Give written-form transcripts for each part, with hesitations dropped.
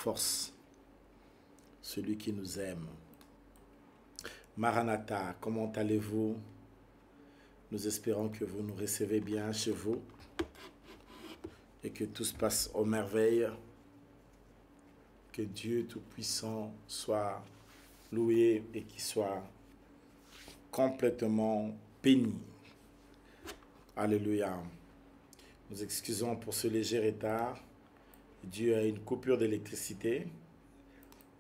force, celui qui nous aime. Maranatha, comment allez-vous? Nous espérons que vous nous recevez bien chez vous et que tout se passe aux merveilles. Que Dieu Tout-Puissant soit loué et qu'il soit complètement béni. Alléluia. Nous excusons pour ce léger retard. Dieu a une coupure d'électricité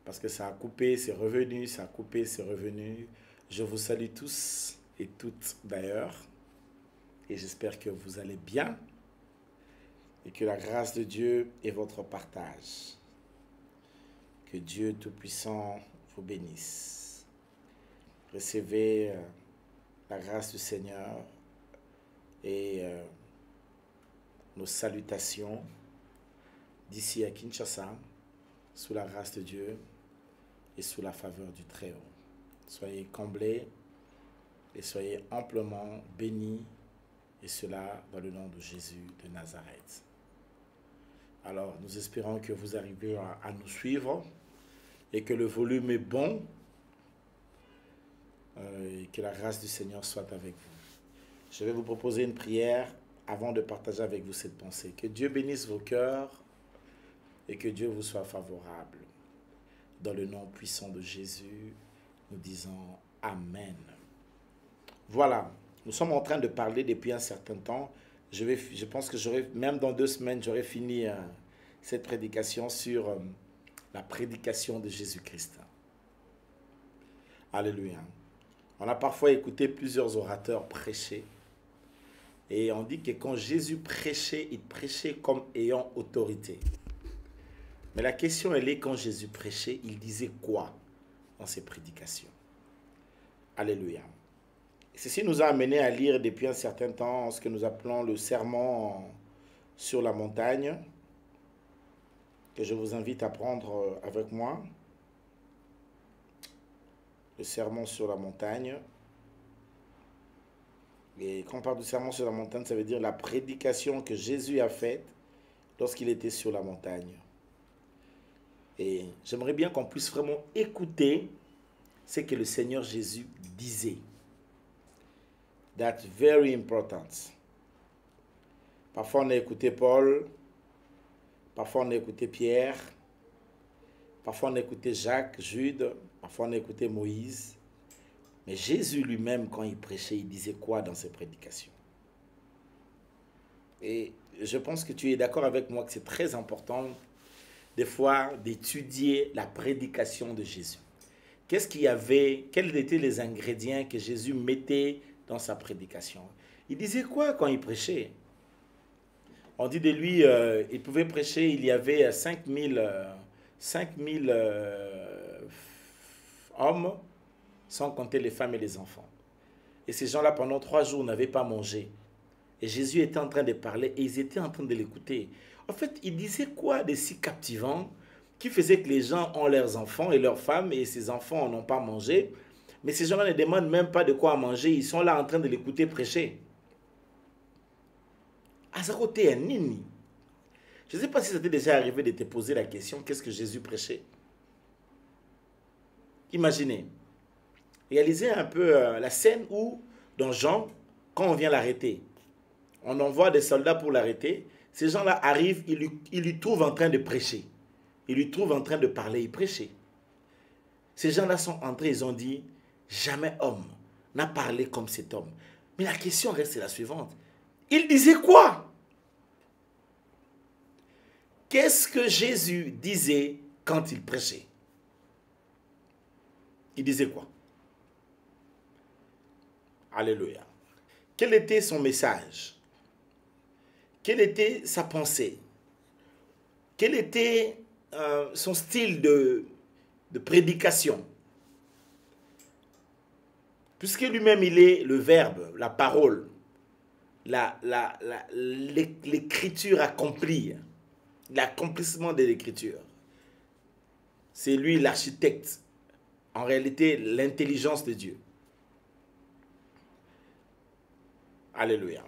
parce que ça a coupé, c'est revenu, ça a coupé, c'est revenu. Je vous salue tous et toutes d'ailleurs et j'espère que vous allez bien et que la grâce de Dieu est votre partage. Que Dieu Tout-Puissant vous bénisse. Recevez la grâce du Seigneur et nos salutations d'ici à Kinshasa, sous la grâce de Dieu et sous la faveur du Très-Haut. Soyez comblés et soyez amplement bénis, et cela dans le nom de Jésus de Nazareth. Alors, nous espérons que vous arrivez à nous suivre et que le volume est bon et que la grâce du Seigneur soit avec vous. Je vais vous proposer une prière avant de partager avec vous cette pensée. Que Dieu bénisse vos cœurs et que Dieu vous soit favorable. Dans le nom puissant de Jésus, nous disons Amen. Voilà, nous sommes en train de parler depuis un certain temps. Je pense que même dans 2 semaines, j'aurai fini cette prédication sur la prédication de Jésus-Christ. Alléluia. On a parfois écouté plusieurs orateurs prêcher. Et on dit que quand Jésus prêchait, il prêchait comme ayant autorité. Mais la question, elle est, quand Jésus prêchait, il disait quoi dans ses prédications? Alléluia. Ceci nous a amené à lire depuis un certain temps ce que nous appelons le sermon sur la montagne, que je vous invite à prendre avec moi. Le sermon sur la montagne. Et quand on parle du sermon sur la montagne, ça veut dire la prédication que Jésus a faite lorsqu'il était sur la montagne. Et j'aimerais bien qu'on puisse vraiment écouter ce que le Seigneur Jésus disait. That's very important. Parfois on a écouté Paul, parfois on a écouté Pierre, parfois on a écouté Jacques, Jude, parfois on a écouté Moïse. Mais Jésus lui-même, quand il prêchait, il disait quoi dans ses prédications? Et je pense que tu es d'accord avec moi que c'est très important, des fois, d'étudier la prédication de Jésus. Qu'est-ce qu'il y avait, quels étaient les ingrédients que Jésus mettait dans sa prédication? Il disait quoi quand il prêchait? On dit de lui, il pouvait prêcher, il y avait 5000 hommes, sans compter les femmes et les enfants. Et ces gens-là, pendant 3 jours, n'avaient pas mangé. Et Jésus était en train de parler et ils étaient en train de l'écouter. En fait, il disait quoi de si captivant qui faisait que les gens ont leurs enfants et leurs femmes et ces enfants n'ont pas mangé. Mais ces gens-là ne demandent même pas de quoi manger. Ils sont là en train de l'écouter prêcher. Azaroté un nini. Je ne sais pas si ça t'est déjà arrivé de te poser la question, qu'est-ce que Jésus prêchait? Imaginez. Réalisez un peu la scène où, dans Jean, quand on vient l'arrêter, on envoie des soldats pour l'arrêter. Ces gens-là arrivent, ils lui trouvent en train de prêcher. Ils lui trouvent en train de parler, il prêchait. Ces gens-là sont entrés, ils ont dit, jamais homme n'a parlé comme cet homme. Mais la question reste la suivante. Il disait quoi? Qu'est-ce que Jésus disait quand il prêchait? Il disait quoi? Alléluia. Quel était son message? Quelle était sa pensée? Quel était son style de prédication? Puisque lui-même, il est le verbe, la parole, l'écriture accomplie, l'accomplissement de l'écriture. C'est lui l'architecte, en réalité l'intelligence de Dieu. Alléluia.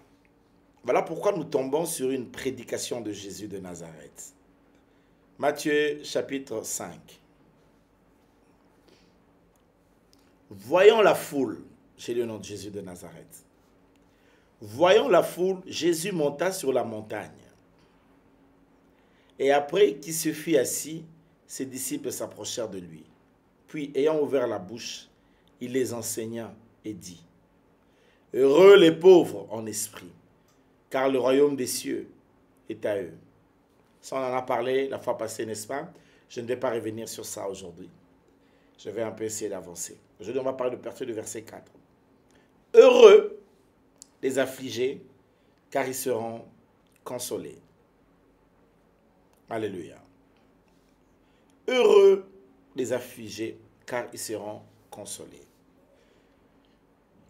Voilà pourquoi nous tombons sur une prédication de Jésus de Nazareth. Matthieu chapitre 5. Voyant la foule, j'ai le nom de Jésus de Nazareth. Voyant la foule, Jésus monta sur la montagne. Et après qu'il se fut assis, ses disciples s'approchèrent de lui. Puis, ayant ouvert la bouche, il les enseigna et dit: Heureux les pauvres en esprit, car le royaume des cieux est à eux. Ça, on en a parlé la fois passée, n'est-ce pas? Je ne vais pas revenir sur ça aujourd'hui. Je vais un peu essayer d'avancer. Aujourd'hui, on va parler de partir du verset 4. Heureux les affligés, car ils seront consolés. Alléluia. Heureux les affligés, car ils seront consolés.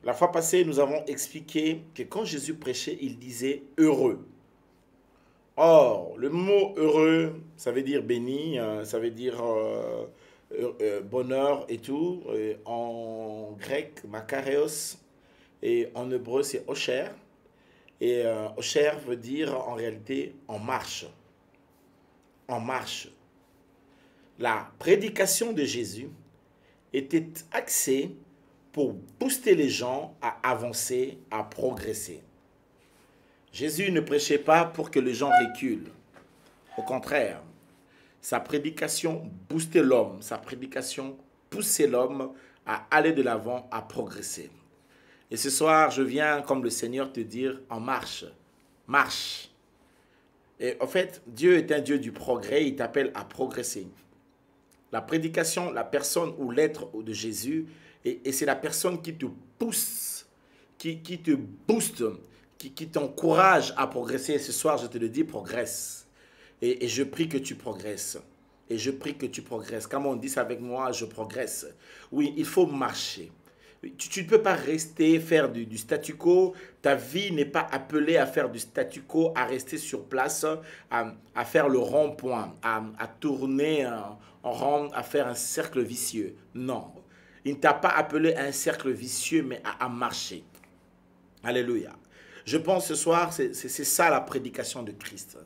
La fois passée, nous avons expliqué que quand Jésus prêchait, il disait heureux. Or, le mot heureux, ça veut dire béni, ça veut dire bonheur et tout. En grec, makareos, et en hébreu, c'est osher. Et osher veut dire en réalité en marche. En marche. La prédication de Jésus était axée pour booster les gens à avancer, à progresser. Jésus ne prêchait pas pour que les gens reculent. Au contraire, sa prédication boostait l'homme, sa prédication poussait l'homme à aller de l'avant, à progresser. Et ce soir, je viens, comme le Seigneur, te dire, en marche, marche. Et en fait, Dieu est un Dieu du progrès, il t'appelle à progresser. La prédication, la personne ou l'être de Jésus, et c'est la personne qui te pousse, qui te booste, qui t'encourage à progresser. Et ce soir, je te le dis, progresse. Et je prie que tu progresses. Et je prie que tu progresses. Comme on dit ça avec moi, je progresse. Oui, il faut marcher. Tu ne peux pas rester, faire du statu quo. Ta vie n'est pas appelée à faire du statu quo, à rester sur place, à faire le rond-point, à tourner en rond, à faire un cercle vicieux. Non. Il ne t'a pas appelé à un cercle vicieux, mais à marcher. Alléluia. Je pense ce soir, c'est ça la prédication de Christ.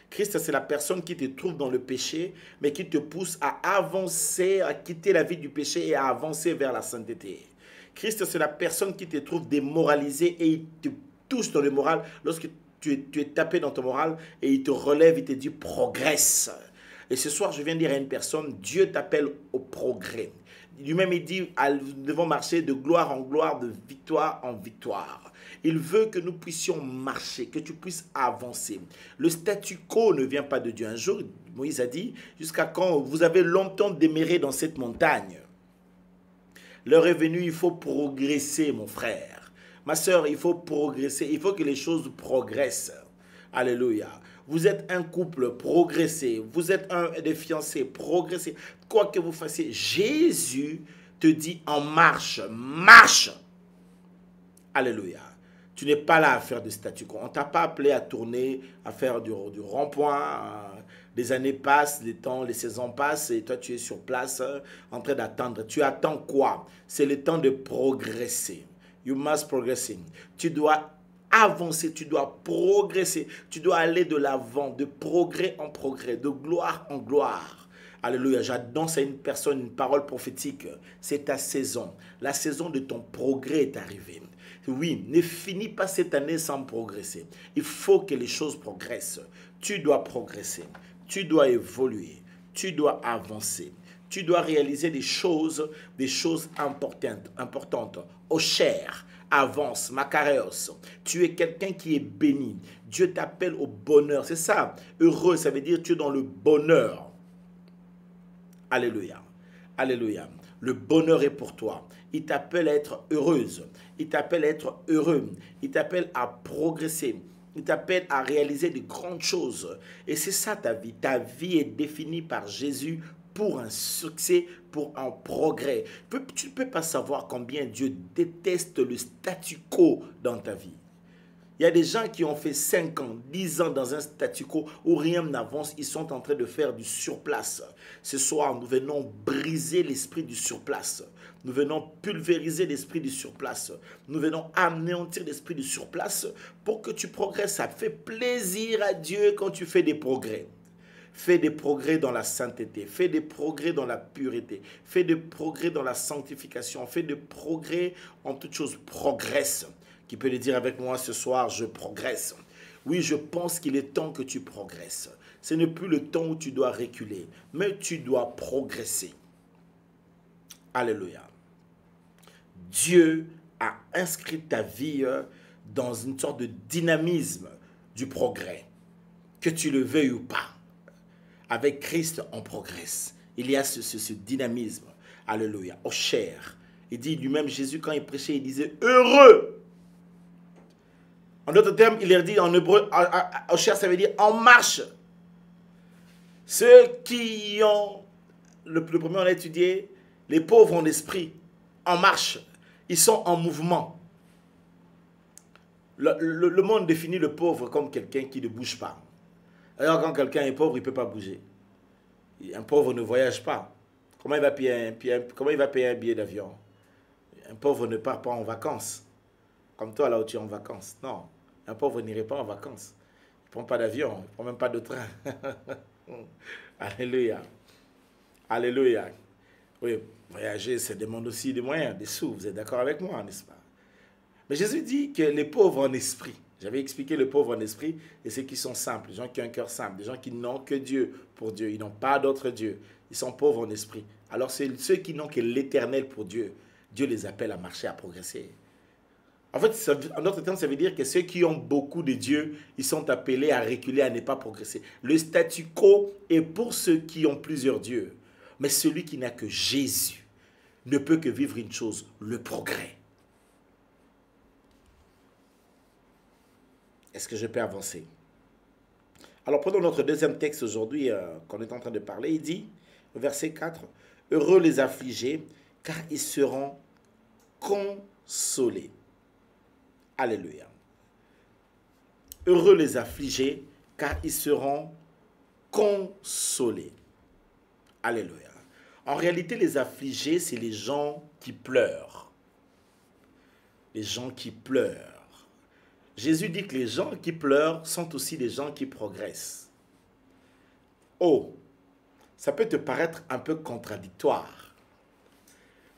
Christ, c'est la personne qui te trouve dans le péché, mais qui te pousse à avancer, à quitter la vie du péché et à avancer vers la sainteté. Christ, c'est la personne qui te trouve démoralisé et il te touche dans le moral lorsque tu es tapé dans ton moral et il te relève, il te dit progresse. Et ce soir, je viens dire à une personne, Dieu t'appelle au progrès. Lui-même, il dit, nous devons marcher de gloire en gloire, de victoire en victoire. Il veut que nous puissions marcher, que tu puisses avancer. Le statu quo ne vient pas de Dieu. Un jour, Moïse a dit, jusqu'à quand vous avez longtemps demeuré dans cette montagne? L'heure est venue, il faut progresser, mon frère. Ma soeur, il faut progresser. Il faut que les choses progressent. Alléluia. Vous êtes un couple, progressez. Vous êtes des fiancés, progressez. Quoi que vous fassiez, Jésus te dit en marche, marche. Alléluia. Tu n'es pas là à faire du statu quo. On ne t'a pas appelé à tourner, à faire du rond-point. Les années passent, les saisons passent et toi tu es sur place en train d'attendre. Tu attends quoi? C'est le temps de progresser. You must progress. Tu dois avancer, tu dois progresser. Tu dois aller de l'avant, de progrès en progrès, de gloire en gloire. Alléluia, j'annonce à une personne une parole prophétique. C'est ta saison. La saison de ton progrès est arrivée. Oui, ne finis pas cette année sans progresser. Il faut que les choses progressent. Tu dois progresser. Tu dois évoluer. Tu dois avancer. Tu dois réaliser des choses importantes. Au cher, avance, makareos. Tu es quelqu'un qui est béni. Dieu t'appelle au bonheur. C'est ça. Heureux, ça veut dire tu es dans le bonheur. Alléluia. Alléluia. Le bonheur est pour toi. Il t'appelle à être heureuse. Il t'appelle à être heureux. Il t'appelle à progresser. Il t'appelle à réaliser de grandes choses. Et c'est ça ta vie. Ta vie est définie par Jésus pour un succès, pour un progrès. Tu ne peux pas savoir combien Dieu déteste le statu quo dans ta vie. Il y a des gens qui ont fait 5 ans, 10 ans dans un statu quo où rien n'avance. Ils sont en train de faire du surplace. Ce soir, nous venons briser l'esprit du surplace. Nous venons pulvériser l'esprit du surplace. Nous venons anéantir l'esprit du surplace pour que tu progresses. Ça fait plaisir à Dieu quand tu fais des progrès. Fais des progrès dans la sainteté. Fais des progrès dans la pureté. Fais des progrès dans la sanctification. Fais des progrès en toutes choses. Progresse. Qui peut le dire avec moi ce soir, je progresse. Oui, je pense qu'il est temps que tu progresses. Ce n'est plus le temps où tu dois reculer, mais tu dois progresser. Alléluia. Dieu a inscrit ta vie dans une sorte de dynamisme du progrès. Que tu le veuilles ou pas. Avec Christ, on progresse. Il y a ce dynamisme. Alléluia. Au cher. Il dit lui-même, Jésus, quand il prêchait, il disait « Heureux ». En d'autres termes, il leur dit en hébreu, au cher, ça veut dire « en marche ». Ceux qui ont, le premier on a étudié, les pauvres en esprit, en marche. Ils sont en mouvement. Le monde définit le pauvre comme quelqu'un qui ne bouge pas. Alors quand quelqu'un est pauvre, il ne peut pas bouger. Un pauvre ne voyage pas. Comment il va payer un billet d'avion? Un pauvre ne part pas en vacances. Comme toi, là où tu es en vacances. Non, un pauvre n'irait pas en vacances. Il ne prend pas d'avion, il ne prend même pas de train. Alléluia. Alléluia. Oui, voyager, ça demande aussi des moyens, des sous. Vous êtes d'accord avec moi, n'est-ce pas? Mais Jésus dit que les pauvres en esprit, j'avais expliqué le pauvre en esprit, et ceux qui sont simples, les gens qui ont un cœur simple, les gens qui n'ont que Dieu pour Dieu, ils n'ont pas d'autre Dieu, ils sont pauvres en esprit. Alors c'est ceux qui n'ont que l'éternel pour Dieu, Dieu les appelle à marcher, à progresser. En fait, en d'autres termes, ça veut dire que ceux qui ont beaucoup de Dieu, ils sont appelés à reculer, à ne pas progresser. Le statu quo est pour ceux qui ont plusieurs dieux. Mais celui qui n'a que Jésus ne peut que vivre une chose, le progrès. Est-ce que je peux avancer? Alors, prenons notre deuxième texte aujourd'hui qu'on est en train de parler. Il dit, verset 4, « Heureux les affligés, car ils seront consolés. » Alléluia. Heureux les affligés, car ils seront consolés. Alléluia. En réalité, les affligés, c'est les gens qui pleurent. Les gens qui pleurent. Jésus dit que les gens qui pleurent sont aussi des gens qui progressent. Oh, ça peut te paraître un peu contradictoire.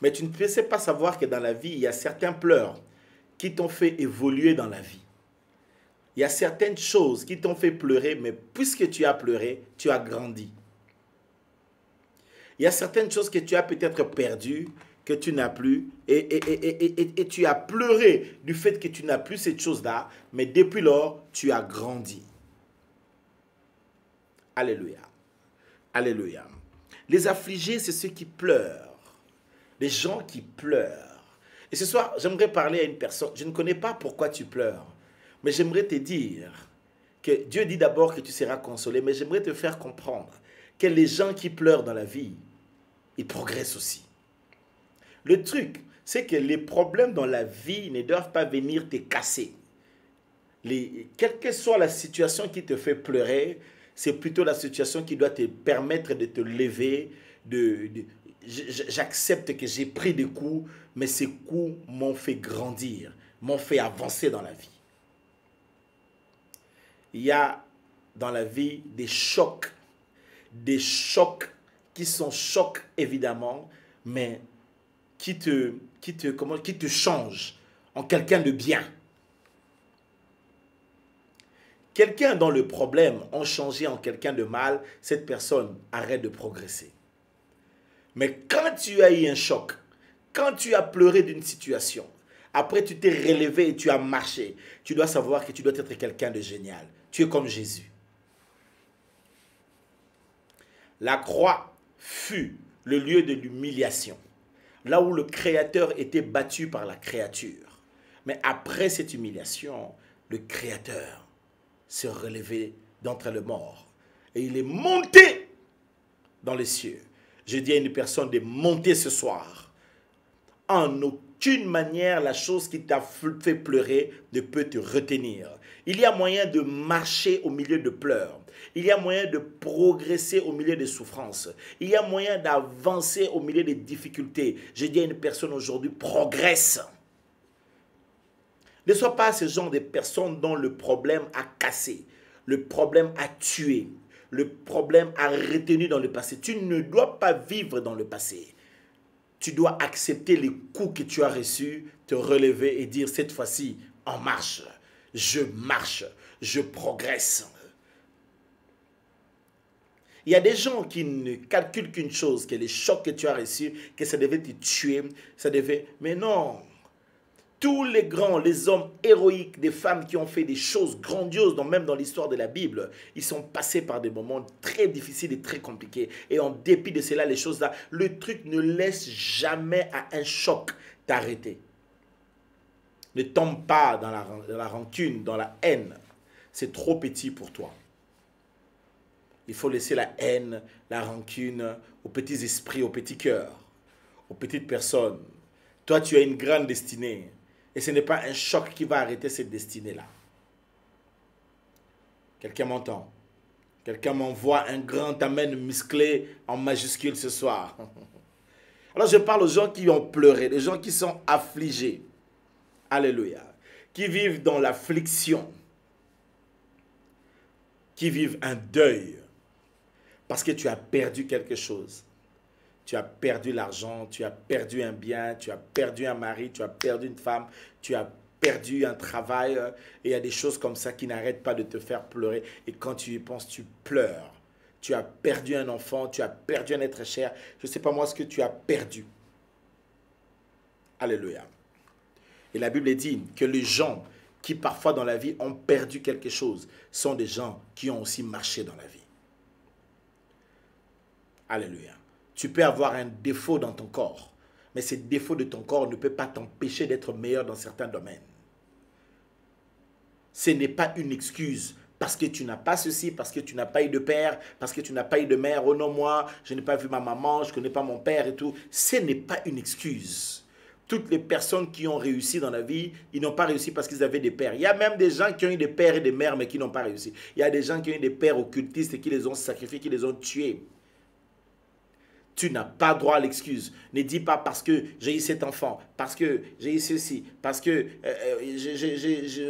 Mais tu ne peux pas savoir que dans la vie, il y a certains pleurs qui t'ont fait évoluer dans la vie. Il y a certaines choses qui t'ont fait pleurer, mais puisque tu as pleuré, tu as grandi. Il y a certaines choses que tu as peut-être perdues, que tu n'as plus, et tu as pleuré du fait que tu n'as plus cette chose-là, mais depuis lors, tu as grandi. Alléluia. Alléluia. Les affligés, c'est ceux qui pleurent. Les gens qui pleurent. Et ce soir, j'aimerais parler à une personne. Je ne connais pas pourquoi tu pleures, mais j'aimerais te dire que Dieu dit d'abord que tu seras consolé, mais j'aimerais te faire comprendre que les gens qui pleurent dans la vie, ils progressent aussi. Le truc, c'est que les problèmes dans la vie ne doivent pas venir te casser. Quelle que soit la situation qui te fait pleurer, c'est plutôt la situation qui doit te permettre de te lever, j'accepte que j'ai pris des coups, mais ces coups m'ont fait grandir, m'ont fait avancer dans la vie. Il y a dans la vie des chocs qui sont chocs évidemment, mais qui te changent en quelqu'un de bien. Quelqu'un dont le problème ont changé en quelqu'un de mal, cette personne arrête de progresser. Mais quand tu as eu un choc, quand tu as pleuré d'une situation, après tu t'es relevé et tu as marché, tu dois savoir que tu dois être quelqu'un de génial. Tu es comme Jésus. La croix fut le lieu de l'humiliation, là où le Créateur était battu par la créature. Mais après cette humiliation, le Créateur s'est relevé d'entre les morts et il est monté dans les cieux. Je dis à une personne de monter ce soir. En aucune manière, la chose qui t'a fait pleurer ne peut te retenir. Il y a moyen de marcher au milieu de pleurs. Il y a moyen de progresser au milieu des souffrances. Il y a moyen d'avancer au milieu des difficultés. Je dis à une personne aujourd'hui, progresse. Ne sois pas ce genre de personne dont le problème a cassé, le problème a tué, le problème a retenu dans le passé. Tu ne dois pas vivre dans le passé. Tu dois accepter les coups que tu as reçus, te relever et dire cette fois-ci, en marche, je progresse. Il y a des gens qui ne calculent qu'une chose, que les chocs que tu as reçus, que ça devait te tuer, ça devait... Mais non, tous les grands, les hommes héroïques, des femmes qui ont fait des choses grandioses, même dans l'histoire de la Bible, ils sont passés par des moments très difficiles et très compliqués. Et en dépit de cela, les choses-là, le truc ne laisse jamais à un choc t'arrêter. Ne tombe pas dans la rancune, dans la haine. C'est trop petit pour toi. Il faut laisser la haine, la rancune aux petits esprits, aux petits cœurs, aux petites personnes. Toi, tu as une grande destinée. Et ce n'est pas un choc qui va arrêter cette destinée-là. Quelqu'un m'entend? Quelqu'un m'envoie un grand amen musclé en majuscule ce soir. Alors je parle aux gens qui ont pleuré, les gens qui sont affligés. Alléluia. Qui vivent dans l'affliction. Qui vivent un deuil. Parce que tu as perdu quelque chose. Tu as perdu l'argent, tu as perdu un bien, tu as perdu un mari, tu as perdu une femme, tu as perdu un travail. Et il y a des choses comme ça qui n'arrêtent pas de te faire pleurer. Et quand tu y penses, tu pleures. Tu as perdu un enfant, tu as perdu un être cher. Je ne sais pas moi ce que tu as perdu. Alléluia. Et la Bible dit que les gens qui parfois dans la vie ont perdu quelque chose sont des gens qui ont aussi marché dans la vie. Alléluia. Tu peux avoir un défaut dans ton corps, mais ce défaut de ton corps ne peut pas t'empêcher d'être meilleur dans certains domaines. Ce n'est pas une excuse parce que tu n'as pas ceci, parce que tu n'as pas eu de père, parce que tu n'as pas eu de mère. Oh non, moi, je n'ai pas vu ma maman, je ne connais pas mon père et tout. Ce n'est pas une excuse. Toutes les personnes qui ont réussi dans la vie, ils n'ont pas réussi parce qu'ils avaient des pères. Il y a même des gens qui ont eu des pères et des mères, mais qui n'ont pas réussi. Il y a des gens qui ont eu des pères occultistes et qui les ont sacrifiés, qui les ont tués. Tu n'as pas droit à l'excuse. Ne dis pas parce que j'ai eu cet enfant, parce que j'ai eu ceci, parce que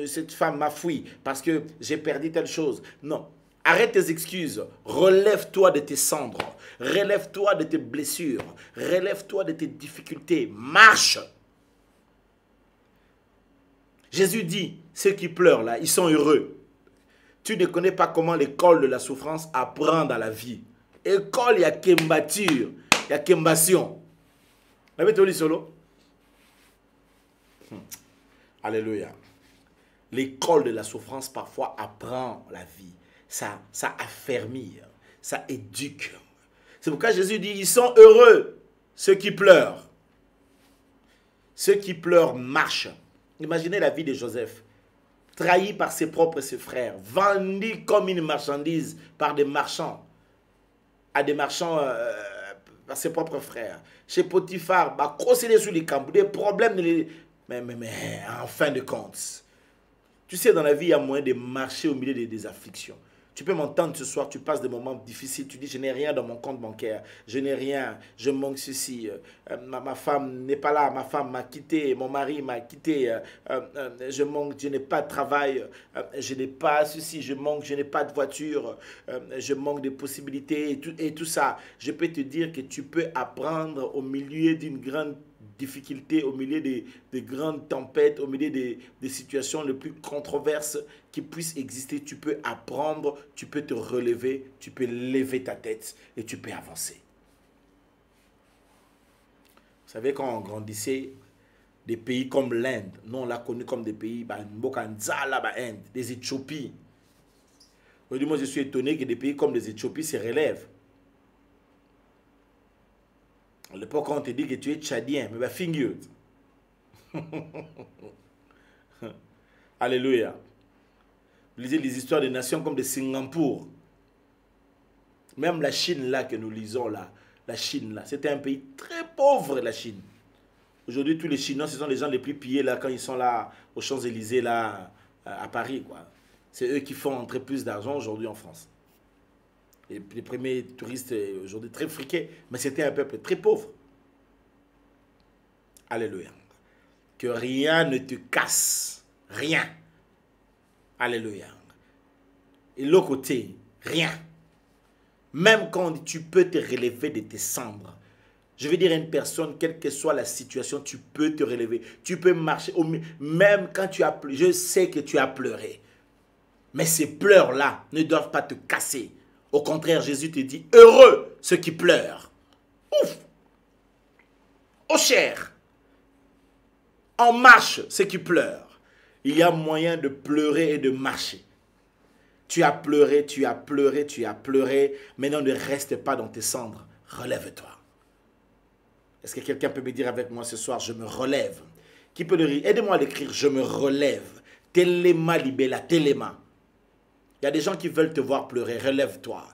cette femme m'a fui, parce que j'ai perdu telle chose. Non. Arrête tes excuses. Relève-toi de tes cendres. Relève-toi de tes blessures. Relève-toi de tes difficultés. Marche. Jésus dit, ceux qui pleurent là, ils sont heureux. Tu ne connais pas comment l'école de la souffrance apprend dans la vie. École, il y a kembature, il y a kembation. Vous avez lu solo? Alléluia. L'école de la souffrance parfois apprend la vie. Ça affermit, ça éduque. C'est pourquoi Jésus dit, ils sont heureux, ceux qui pleurent. Ceux qui pleurent marchent. Imaginez la vie de Joseph. Trahi par ses propres frères, vendu comme une marchandise par des marchands. À des marchands par ses propres frères. Chez Potiphar, procéder sous les camps, des problèmes. Mais en fin de compte, tu sais, dans la vie, il y a moyen de marcher au milieu des afflictions. Tu peux m'entendre ce soir, tu passes des moments difficiles, tu dis, je n'ai rien dans mon compte bancaire, je n'ai rien, je manque ceci, ma femme n'est pas là, ma femme m'a quitté, mon mari m'a quitté, je n'ai pas de travail, je n'ai pas ceci, je n'ai pas de voiture, je manque de possibilités et tout ça. Je peux te dire que tu peux apprendre au milieu d'une grande difficultés, au milieu des grandes tempêtes, au milieu des situations les plus controverses qui puissent exister, tu peux apprendre, tu peux te relever, tu peux lever ta tête et tu peux avancer. Vous savez, quand on grandissait, des pays comme l'Inde, nous on l'a connu comme des pays, des Éthiopies. Aujourd'hui, moi je suis étonné que des pays comme les Éthiopies se relèvent. À l'époque, on te dit que tu es tchadien, mais figure. Alléluia. Vous lisez les histoires des nations comme de Singapour. Même la Chine, là, que nous lisons, là, la Chine, là, c'était un pays très pauvre, la Chine. Aujourd'hui, tous les Chinois, ce sont les gens les plus pillés, là, quand ils sont là, aux Champs-Élysées, là, à Paris, quoi. C'est eux qui font entrer plus d'argent aujourd'hui en France. Les premiers touristes aujourd'hui très friqués, mais c'était un peuple très pauvre. Alléluia. Que rien ne te casse. Rien. Alléluia. Et l'autre côté, rien. Même quand tu peux te relever de tes cendres. Je veux dire à une personne, quelle que soit la situation, tu peux te relever. Tu peux marcher. Même quand tu as pleuré, je sais que tu as pleuré. Mais ces pleurs-là ne doivent pas te casser. Au contraire, Jésus te dit, heureux ceux qui pleurent. Ouf! Au cher. En marche ceux qui pleurent. Il y a moyen de pleurer et de marcher. Tu as pleuré, tu as pleuré, tu as pleuré. Maintenant, ne reste pas dans tes cendres. Relève-toi. Est-ce que quelqu'un peut me dire avec moi ce soir, je me relève? Qui peut le dire? Aidez-moi à l'écrire, je me relève. Telema libella, telema. Il y a des gens qui veulent te voir pleurer, relève-toi.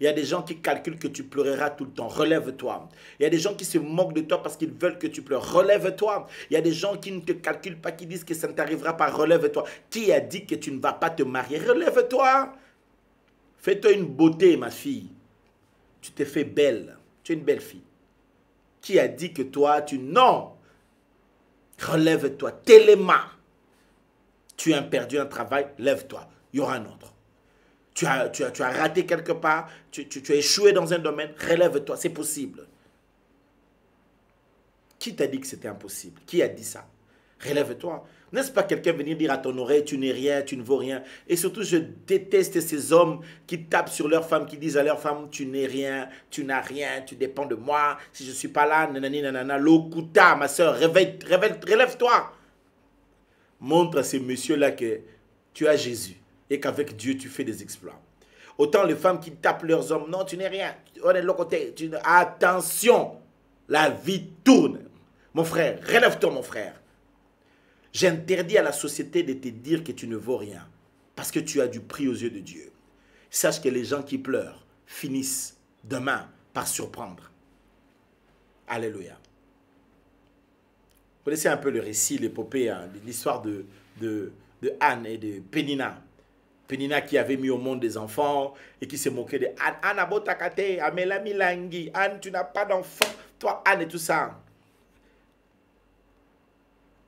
Il y a des gens qui calculent que tu pleureras tout le temps, relève-toi. Il y a des gens qui se moquent de toi parce qu'ils veulent que tu pleures, relève-toi. Il y a des gens qui ne te calculent pas, qui disent que ça ne t'arrivera pas, relève-toi. Qui a dit que tu ne vas pas te marier? Relève-toi. Fais-toi une beauté, ma fille. Tu t'es fait belle. Tu es une belle fille. Qui a dit que toi, non. Relève-toi. Téléma. Tu as perdu un travail, lève-toi. Il y aura un autre. Tu as raté quelque part, tu as échoué dans un domaine, relève-toi, c'est possible. Qui t'a dit que c'était impossible? Qui a dit ça? Relève-toi. N'est-ce pas quelqu'un venir dire à ton oreille, tu n'es rien, tu ne vaux rien? Et surtout, je déteste ces hommes qui tapent sur leur femme, qui disent à leur femme, tu n'es rien, tu n'as rien, tu dépends de moi. Si je ne suis pas là, nanani, nanana, l'okuta, ma soeur, relève-toi. Montre à ces messieurs-là que tu as Jésus et qu'avec Dieu, tu fais des exploits. Autant les femmes qui tapent leurs hommes, non, tu n'es rien. On est de l'autre côté. Attention, la vie tourne. Mon frère, relève-toi, mon frère. J'interdis à la société de te dire que tu ne vaux rien parce que tu as du prix aux yeux de Dieu. Sache que les gens qui pleurent finissent demain par surprendre. Alléluia. Vous connaissez un peu le récit, l'épopée, hein, l'histoire de Anne et de Pénina. Pénina qui avait mis au monde des enfants et qui se moquait de Anne. Anne abotakate, amela milangi. Anne, tu n'as pas d'enfant. Toi, Anne et tout ça.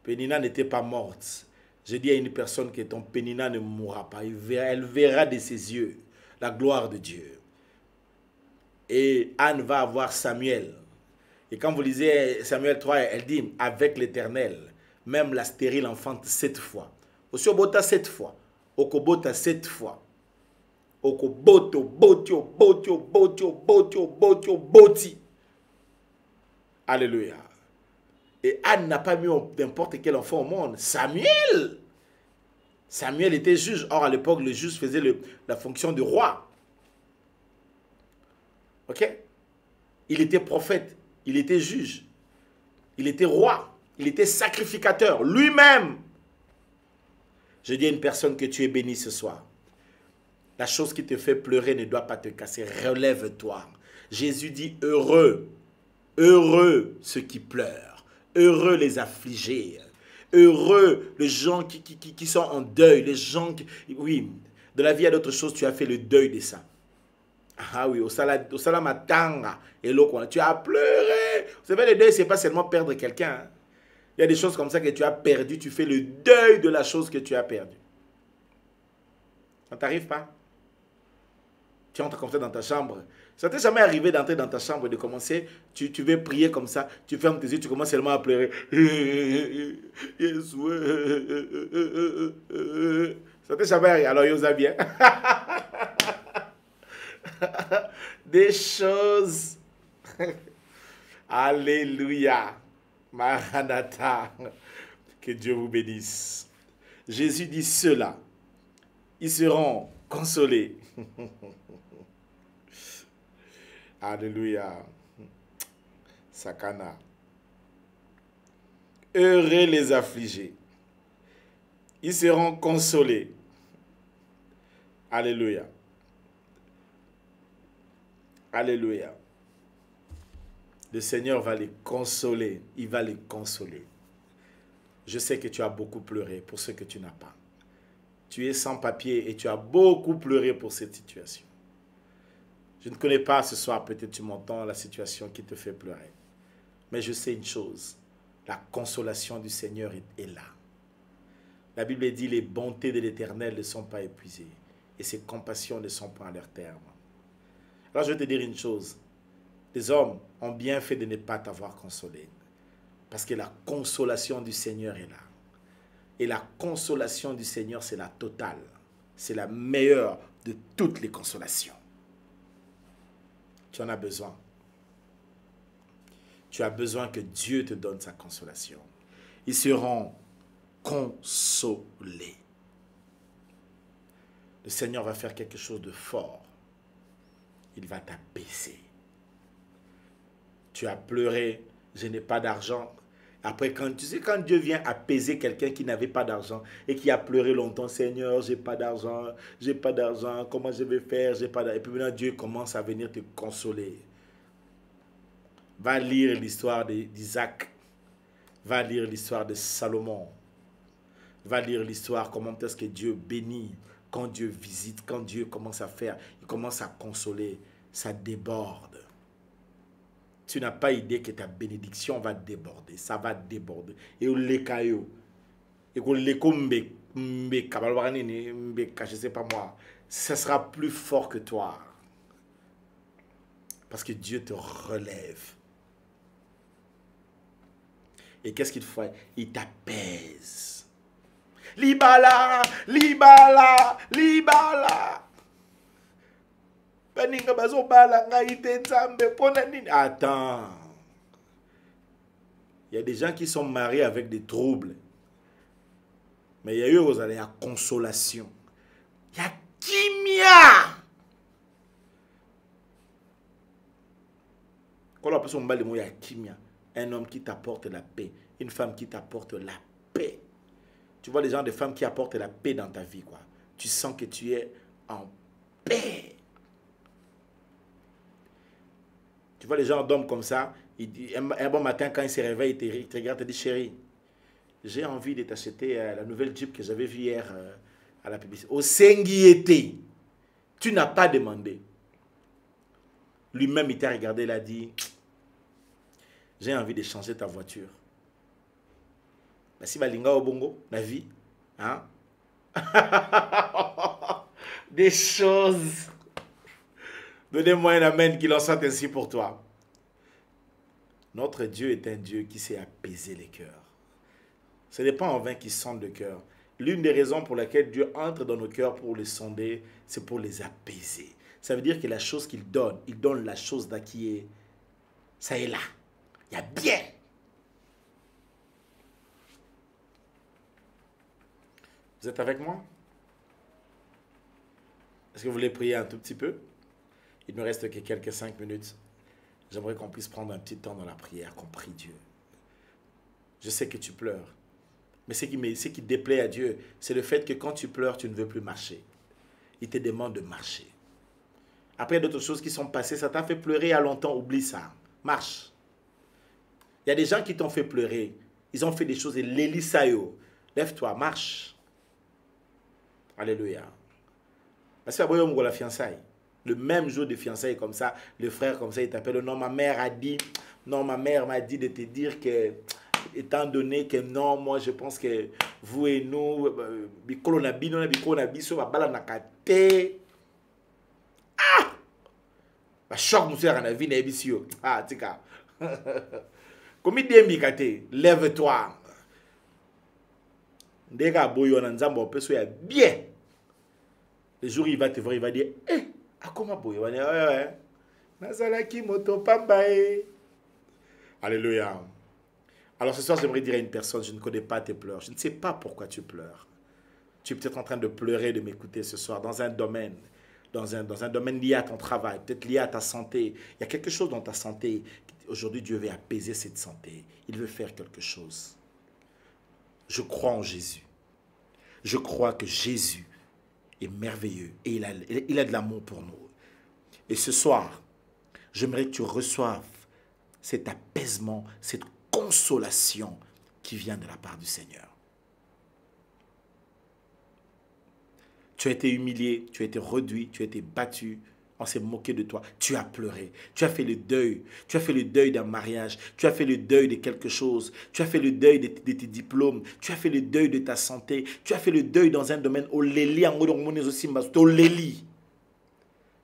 Pénina n'était pas morte. Je dis à une personne que ton Pénina ne mourra pas. Elle verra de ses yeux la gloire de Dieu. Et Anne va avoir Samuel. Et quand vous lisez Samuel 3, elle dit, avec l'Éternel, même la stérile enfante 7 fois. Osobota 7 fois. Okobota 7 fois. Okoboto, botio, botio, botio, botio, botio, boti. Alléluia. Et Anne n'a pas mis n'importe quel enfant au monde. Samuel. Samuel était juge. Or, à l'époque, le juge faisait la fonction de roi. Ok? Il était prophète. Il était juge. Il était roi. Il était sacrificateur. Lui-même. Je dis à une personne que tu es béni ce soir. La chose qui te fait pleurer ne doit pas te casser. Relève-toi. Jésus dit heureux. Heureux ceux qui pleurent. Heureux les affligés. Heureux les gens qui sont en deuil. Les gens qui... Oui, de la vie, il y a d'autres choses. Tu as fait le deuil de ça. Ah oui, au salamatanga. Et l'eau, tu as pleuré. Vous savez, le deuil, ce n'est pas seulement perdre quelqu'un. Hein. Il y a des choses comme ça que tu as perdu. Tu fais le deuil de la chose que tu as perdue. Ça ne t'arrive pas? Tu entres comme ça dans ta chambre. Ça t'est jamais arrivé d'entrer dans ta chambre et de commencer, tu veux prier comme ça, tu fermes tes yeux, tu commences seulement à pleurer. Ça t'est jamais arrivé. Alors, Yosa bien. Des choses. Alléluia. Maranatha. Que Dieu vous bénisse. Jésus dit cela. Ils seront consolés. Alléluia. Sakana. Heureux les affligés. Ils seront consolés. Alléluia. Alléluia. Le Seigneur va les consoler. Il va les consoler. Je sais que tu as beaucoup pleuré pour ce que tu n'as pas. Tu es sans papier et tu as beaucoup pleuré pour cette situation. Je ne connais pas ce soir, peut-être tu m'entends, la situation qui te fait pleurer. Mais je sais une chose, la consolation du Seigneur est là. La Bible dit, les bontés de l'Éternel ne sont pas épuisées et ses compassions ne sont pas à leur terme. Là, je vais te dire une chose. Les hommes ont bien fait de ne pas t'avoir consolé. Parce que la consolation du Seigneur est là. Et la consolation du Seigneur, c'est la totale. C'est la meilleure de toutes les consolations. Tu en as besoin. Tu as besoin que Dieu te donne sa consolation. Ils seront consolés. Le Seigneur va faire quelque chose de fort. Il va t'apaiser. Tu as pleuré, je n'ai pas d'argent. Après, quand Dieu vient apaiser quelqu'un qui n'avait pas d'argent et qui a pleuré longtemps, Seigneur, j'ai pas d'argent, comment je vais faire, j'ai pas d'argent. Et puis maintenant, Dieu commence à venir te consoler. Va lire l'histoire d'Isaac. Va lire l'histoire de Salomon. Va lire l'histoire, comment est-ce que Dieu bénit. Quand Dieu visite, quand Dieu commence à faire, il commence à consoler, ça déborde. Tu n'as pas idée que ta bénédiction va déborder, ça va déborder. Et je sais pas moi, ça sera plus fort que toi. Parce que Dieu te relève. Et qu'est-ce qu'il fait? Il t'apaise. Libala, libala, libala. Attends. Il y a des gens qui sont mariés avec des troubles. Mais il y a eu vous allez la consolation. Il y a kimia. Quand on appelle ça il y a kimia. Un homme qui t'apporte la paix. Une femme qui t'apporte la paix. Tu vois les gens, des femmes qui apportent la paix dans ta vie, quoi. Tu sens que tu es en paix. Tu vois les gens d'hommes comme ça, un bon matin, quand il se réveille, il te regarde et te dit, chérie, j'ai envie de t'acheter la nouvelle Jeep que j'avais vue hier à la publicité. Au Sengiété, tu n'as pas demandé. Lui-même, il t'a regardé, il a dit, j'ai envie de changer ta voiture. Si balinga au bongo, la vie, hein? Des choses. Donnez-moi un amen qui l'en soit ainsi pour toi. Notre Dieu est un Dieu qui sait apaiser les cœurs. Ce n'est pas en vain qu'il sonde le cœur. L'une des raisons pour laquelle Dieu entre dans nos cœurs pour les sonder, c'est pour les apaiser. Ça veut dire que la chose qu'il donne, il donne la chose qui est, ça est là. Il y a bien. Vous êtes avec moi? Est-ce que vous voulez prier un tout petit peu? Il ne me reste que quelques 5 minutes. J'aimerais qu'on puisse prendre un petit temps dans la prière, qu'on prie Dieu. Je sais que tu pleures. Mais ce qui déplaît à Dieu, c'est le fait que quand tu pleures, tu ne veux plus marcher. Il te demande de marcher. Après, il y a d'autres choses qui sont passées. Ça t'a fait pleurer il y a longtemps. Oublie ça. Marche. Il y a des gens qui t'ont fait pleurer. Ils ont fait des choses. Et l'Elisayo. Lève-toi, marche. Alléluia. Parce que la fiançaille. Le même jour de fiançailles comme ça, le frère comme ça, il t'appelle. Non, ma mère a dit, non, ma mère m'a dit de te dire que, étant donné que non, moi je pense que vous et nous, ah! Choc, monsieur, on a vu, ah, tika. Comme il dit, lève-toi. Ndega boyo na nzambo opeso ya bien. Le jour il va te voir, il va dire, eh, comment boyo? Ouais. Nazalaki moto pambae. Alléluia. Alors ce soir, j'aimerais dire à une personne, je ne connais pas tes pleurs. Je ne sais pas pourquoi tu pleures. Tu es peut-être en train de pleurer, de m'écouter ce soir, dans un domaine. Dans un domaine lié à ton travail, peut-être lié à ta santé. Il y a quelque chose dans ta santé. Aujourd'hui, Dieu veut apaiser cette santé. Il veut faire quelque chose. Je crois en Jésus. Je crois que Jésus est merveilleux et il a de l'amour pour nous. Et ce soir, j'aimerais que tu reçoives cet apaisement, cette consolation qui vient de la part du Seigneur. Tu as été humilié, tu as été réduit, tu as été battu. On s'est moqué de toi. Tu as pleuré. Tu as fait le deuil. Tu as fait le deuil d'un mariage. Tu as fait le deuil de quelque chose. Tu as fait le deuil de tes diplômes. Tu as fait le deuil de ta santé. Tu as fait le deuil dans un domaine.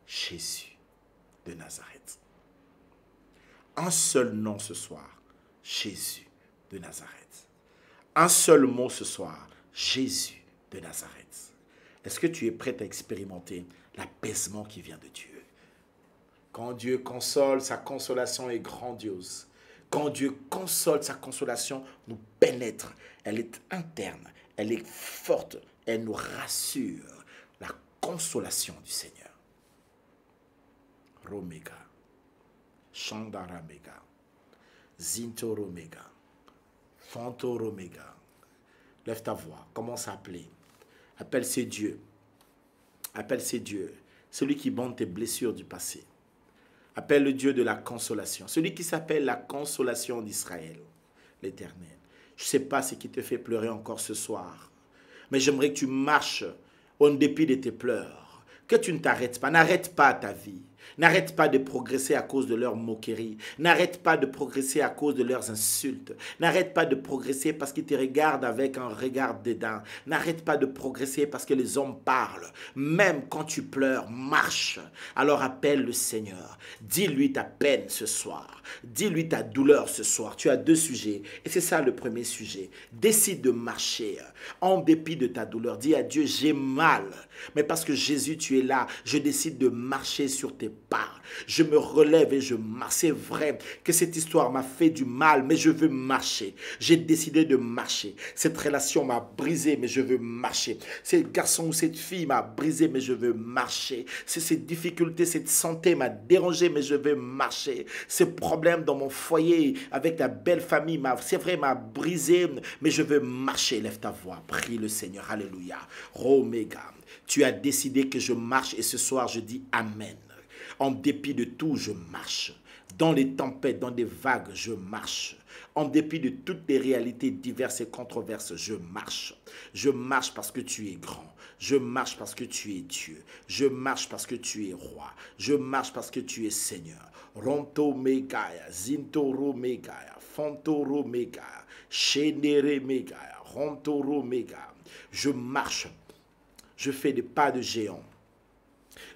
Jésus. de Nazareth. Un seul nom ce soir, Jésus de Nazareth. Un seul mot ce soir, Jésus de Nazareth. Est-ce que tu es prêt à expérimenter l'apaisement qui vient de Dieu? Quand Dieu console, sa consolation est grandiose. Quand Dieu console, sa consolation nous pénètre. Elle est interne, elle est forte, elle nous rassure. La consolation du Seigneur. Romega, Chandaramega, Zintoromega, Fantoromega. Lève ta voix, commence à appeler. Appelle ces dieux. Appelle ces dieux. Celui qui bande tes blessures du passé. Appelle le Dieu de la consolation. Celui qui s'appelle la consolation d'Israël, l'Éternel. Je ne sais pas ce qui te fait pleurer encore ce soir. Mais j'aimerais que tu marches en dépit de tes pleurs. Que tu ne t'arrêtes pas. N'arrête pas ta vie. N'arrête pas de progresser à cause de leurs moqueries. N'arrête pas de progresser à cause de leurs insultes. N'arrête pas de progresser parce qu'ils te regardent avec un regard dédain. N'arrête pas de progresser parce que les hommes parlent. Même quand tu pleures, marche. Alors appelle le Seigneur. Dis-lui ta peine ce soir. Dis-lui ta douleur ce soir. Tu as deux sujets. Et c'est ça le premier sujet. Décide de marcher en dépit de ta douleur. Dis à Dieu, j'ai mal. Mais parce que Jésus, tu es là, je décide de marcher sur tes pas. Je me relève et je marche. C'est vrai que cette histoire m'a fait du mal, mais je veux marcher. J'ai décidé de marcher. Cette relation m'a brisé, mais je veux marcher. Ce garçon ou cette fille m'a brisé, mais je veux marcher. Cette difficulté, cette santé m'a dérangé, mais je veux marcher. Ce problème dans mon foyer avec la belle famille, c'est vrai, m'a brisé, mais je veux marcher. Lève ta voix, prie le Seigneur. Alléluia. Roméga. Tu as décidé que je marche et ce soir je dis Amen. En dépit de tout, je marche. Dans les tempêtes, dans des vagues, je marche. En dépit de toutes les réalités diverses et controverses, je marche. Je marche parce que tu es grand. Je marche parce que tu es Dieu. Je marche parce que tu es roi. Je marche parce que tu es Seigneur. Ronto megaya, zintoro megaya, fontoro megaya, shenere megaya, rontoro megaya. Je marche. Je fais des pas de géant.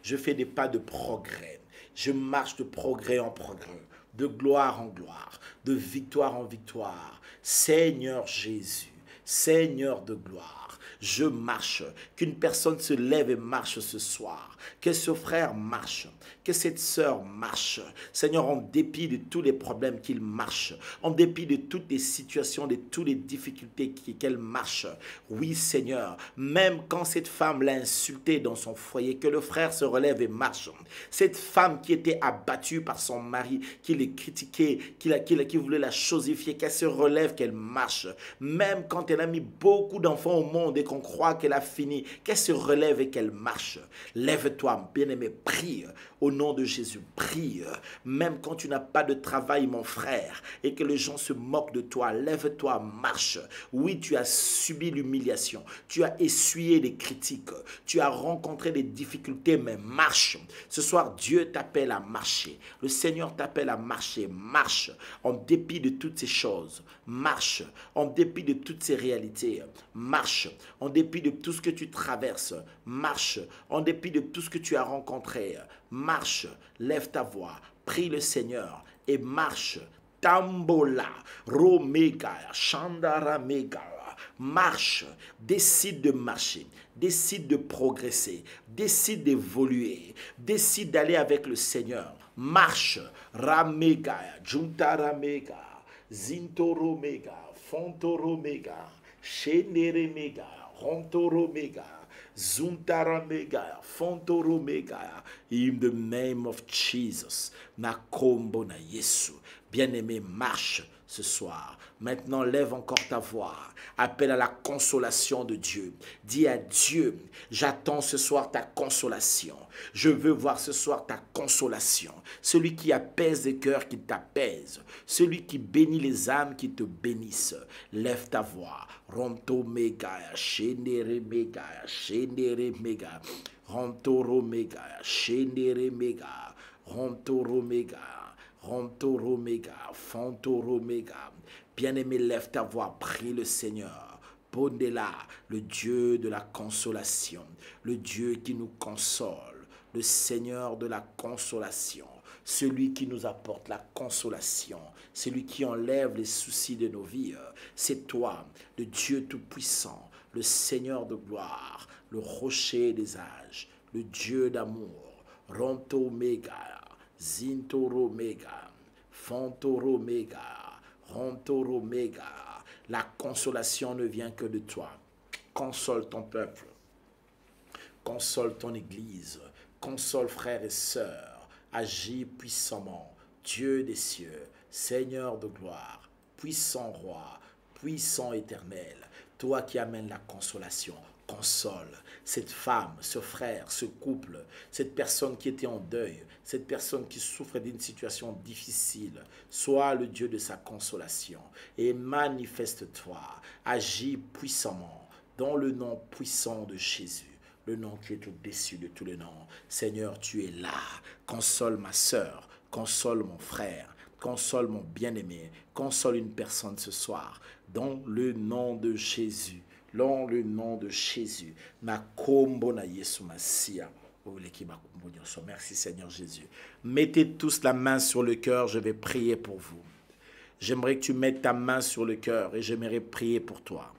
Je fais des pas de progrès. Je marche de progrès en progrès, de gloire en gloire, de victoire en victoire. Seigneur Jésus, Seigneur de gloire, je marche. Qu'une personne se lève et marche ce soir. Que ce frère marche. Que cette sœur marche. Seigneur, en dépit de tous les problèmes qu'il marche. En dépit de toutes les situations, de toutes les difficultés qu'elle marche. Oui, Seigneur, même quand cette femme l'a insulté dans son foyer, que le frère se relève et marche. Cette femme qui était abattue par son mari, qui l'a critiqué, qui voulait la chosifier, qu'elle se relève, qu'elle marche. Même quand elle a mis beaucoup d'enfants au monde et qu'on croit qu'elle a fini, qu'elle se relève et qu'elle marche. Lève-toi, bien-aimé, prie. Au nom de Jésus, prie. Même quand tu n'as pas de travail, mon frère, et que les gens se moquent de toi, lève-toi, marche. Oui, tu as subi l'humiliation. Tu as essuyé les critiques. Tu as rencontré des difficultés, mais marche. Ce soir, Dieu t'appelle à marcher. Le Seigneur t'appelle à marcher. Marche en dépit de toutes ces choses. Marche en dépit de toutes ces réalités. Marche en dépit de tout ce que tu traverses. Marche en dépit de tout ce que tu as rencontré. Marche, lève ta voix, prie le Seigneur et marche. Tambola, Romega, Chandara Mega. Marche, décide de marcher, décide de progresser, décide d'évoluer, décide d'aller avec le Seigneur. Marche, Ramega, Juntara Mega, Zintoro Mega, Fontoro Mega, Shenere Mega, Rontoro Mega. Zuntaramega, Fontoromega, in the name of Jesus, Nakombo na Yesu. Bien-aimé, marche ce soir. Maintenant, lève encore ta voix. Appelle à la consolation de Dieu. Dis à Dieu, j'attends ce soir ta consolation. Je veux voir ce soir ta consolation. Celui qui apaise les cœurs, qui t'apaise. Celui qui bénit les âmes, qui te bénisse. Lève ta voix. Ronto megaya, shendere megaya, shendere mega. Ronto megaya, shendere mega. Ronto megaya. Rontoro Mega, Fontoro Mega. Bien-aimé, lève ta voix, prie le Seigneur. Pondela, le Dieu de la consolation, le Dieu qui nous console, le Seigneur de la consolation. celui qui nous apporte la consolation, celui qui enlève les soucis de nos vies. C'est toi, le Dieu Tout-Puissant, le Seigneur de gloire, le rocher des âges, le Dieu d'amour, Ronto Mega, Zintoro Mega, Fontoro Mega, Rontoro Mega. La consolation ne vient que de toi. Console ton peuple, console ton Église, console frères et sœurs, agis puissamment, Dieu des cieux, Seigneur de gloire, puissant roi, puissant éternel, toi qui amènes la consolation, console cette femme, ce frère, ce couple, cette personne qui était en deuil, cette personne qui souffre d'une situation difficile. Sois le Dieu de sa consolation et manifeste-toi, agis puissamment dans le nom puissant de Jésus, le nom qui est au-dessus de tous les noms. Seigneur, tu es là. Console ma sœur, console mon frère, console mon bien-aimé, console une personne ce soir, dans le nom de Jésus. Dans le nom de Jésus. Merci Seigneur Jésus. Mettez tous la main sur le cœur, je vais prier pour vous. J'aimerais que tu mettes ta main sur le cœur et j'aimerais prier pour toi.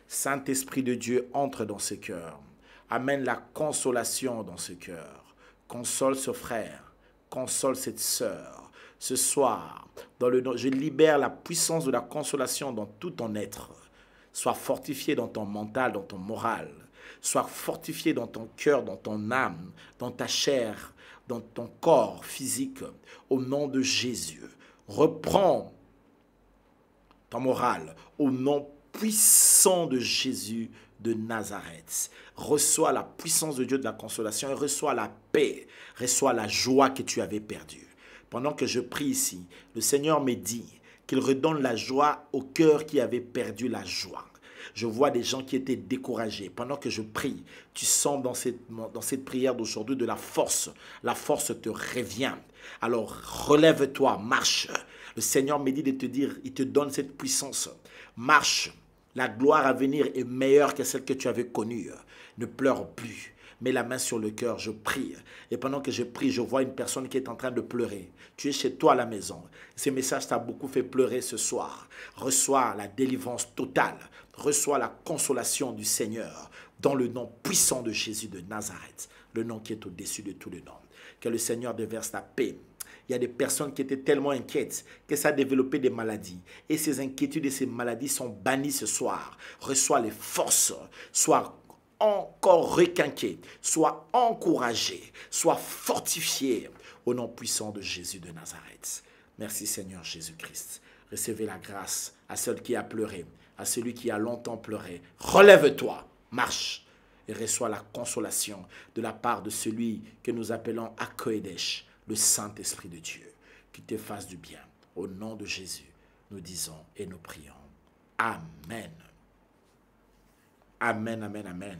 Saint-Esprit de Dieu, entre dans ce cœur. Amène la consolation dans ce cœur. Console ce frère. Console cette sœur. Ce soir, je libère la puissance de la consolation dans tout ton être. Sois fortifié dans ton mental, dans ton moral. Sois fortifié dans ton cœur, dans ton âme, dans ta chair, dans ton corps physique. Au nom de Jésus, reprends ton moral au nom puissant de Jésus de Nazareth. Reçois la puissance de Dieu de la consolation et reçois la paix, reçois la joie que tu avais perdue. Pendant que je prie ici, le Seigneur me dit qu'il redonne la joie au cœur qui avait perdu la joie. Je vois des gens qui étaient découragés. Pendant que je prie, tu sens dans cette prière d'aujourd'hui de la force. La force te revient. Alors relève-toi, marche. Le Seigneur me dit de te dire, il te donne cette puissance. Marche. La gloire à venir est meilleure que celle que tu avais connue. Ne pleure plus. Mets la main sur le cœur, je prie. Et pendant que je prie, je vois une personne qui est en train de pleurer. Tu es chez toi à la maison. Ce message t'a beaucoup fait pleurer ce soir. Reçois la délivrance totale. Reçois la consolation du Seigneur dans le nom puissant de Jésus de Nazareth. Le nom qui est au-dessus de tous les noms. Que le Seigneur déverse la paix. Il y a des personnes qui étaient tellement inquiètes que ça a développé des maladies. Et ces inquiétudes et ces maladies sont bannies ce soir. Reçois les forces. Sois encore requinqué, sois encouragé, sois fortifié au nom puissant de Jésus de Nazareth. Merci Seigneur Jésus-Christ. Recevez la grâce à celui qui a pleuré, à celui qui a longtemps pleuré. Relève-toi, marche et reçois la consolation de la part de celui que nous appelons Akoedesh, le Saint-Esprit de Dieu, qui te fasse du bien. Au nom de Jésus, nous disons et nous prions. Amen. Amen, amen, amen.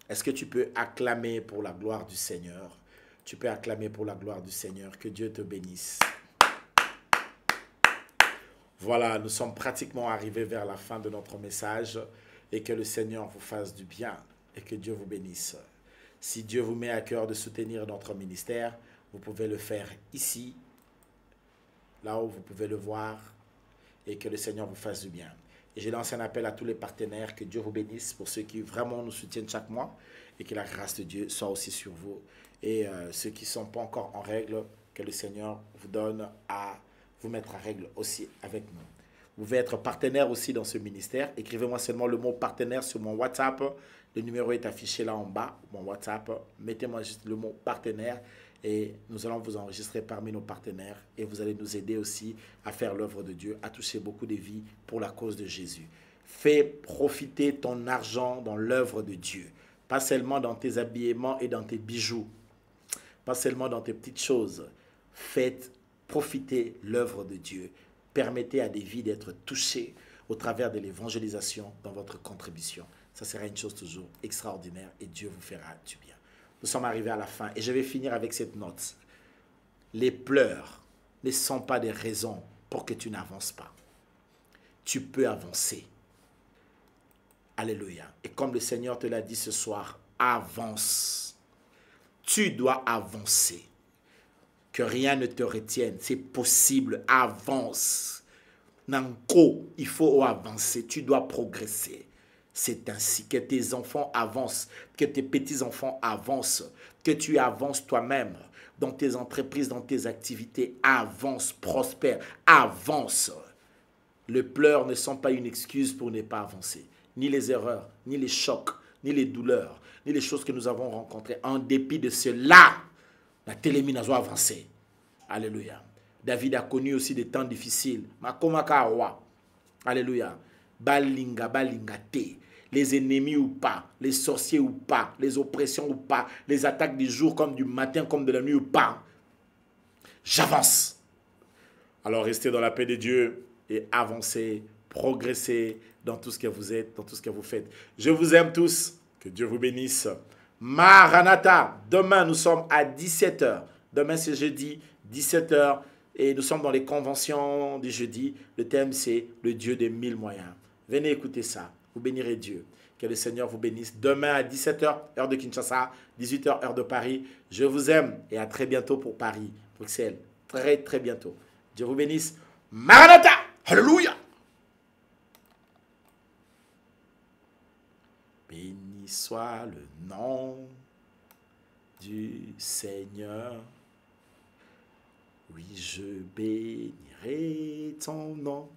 Est-ce que tu peux acclamer pour la gloire du Seigneur? Tu peux acclamer pour la gloire du Seigneur. Que Dieu te bénisse. Voilà, nous sommes pratiquement arrivés vers la fin de notre message et que le Seigneur vous fasse du bien et que Dieu vous bénisse. Si Dieu vous met à cœur de soutenir notre ministère, vous pouvez le faire ici, là où vous pouvez le voir et que le Seigneur vous fasse du bien. Et je lance un appel à tous les partenaires, que Dieu vous bénisse pour ceux qui vraiment nous soutiennent chaque mois et que la grâce de Dieu soit aussi sur vous. Et ceux qui ne sont pas encore en règle, que le Seigneur vous donne à vous mettre en règle aussi avec nous. Vous pouvez être partenaire aussi dans ce ministère. Écrivez-moi seulement le mot partenaire sur mon WhatsApp. Le numéro est affiché là en bas, mon WhatsApp. Mettez-moi juste le mot partenaire et nous allons vous enregistrer parmi nos partenaires et vous allez nous aider aussi à faire l'œuvre de Dieu, à toucher beaucoup de vies pour la cause de Jésus. Fais profiter ton argent dans l'œuvre de Dieu, pas seulement dans tes habillements et dans tes bijoux, pas seulement dans tes petites choses. Faites profiter l'œuvre de Dieu. Permettez à des vies d'être touchées au travers de l'évangélisation dans votre contribution. Ça sera une chose toujours extraordinaire et Dieu vous fera du bien. Nous sommes arrivés à la fin et je vais finir avec cette note. Les pleurs ne sont pas des raisons pour que tu n'avances pas. Tu peux avancer. Alléluia. Et comme le Seigneur te l'a dit ce soir, avance. Tu dois avancer. Que rien ne te retienne. C'est possible. Avance. Nanko, il faut avancer. Tu dois progresser. C'est ainsi que tes enfants avancent, que tes petits-enfants avancent, que tu avances toi-même dans tes entreprises, dans tes activités. Avance, prospère, avance. Les pleurs ne sont pas une excuse pour ne pas avancer. Ni les erreurs, ni les chocs, ni les douleurs, ni les choses que nous avons rencontrées. En dépit de cela, la télémine a avancé. Alléluia. David a connu aussi des temps difficiles. Makomaka roi. Alléluia. Balinga, balinga te. Les ennemis ou pas, les sorciers ou pas, les oppressions ou pas, les attaques du jour comme du matin, comme de la nuit ou pas. J'avance. Alors restez dans la paix de Dieu et avancez, progressez dans tout ce que vous êtes, dans tout ce que vous faites. Je vous aime tous. Que Dieu vous bénisse. Maranatha. Demain, nous sommes à 17h. Demain, c'est jeudi, 17h. Et nous sommes dans les conventions du jeudi. Le thème, c'est le Dieu des 1000 moyens. Venez écouter ça. Vous bénirez Dieu. Que le Seigneur vous bénisse. Demain à 17h, heure de Kinshasa, 18h, heure de Paris. Je vous aime et à très bientôt pour Paris, Bruxelles. Très, très bientôt. Dieu vous bénisse. Maranatha! Alléluia! Béni soit le nom du Seigneur. Oui, je bénirai ton nom.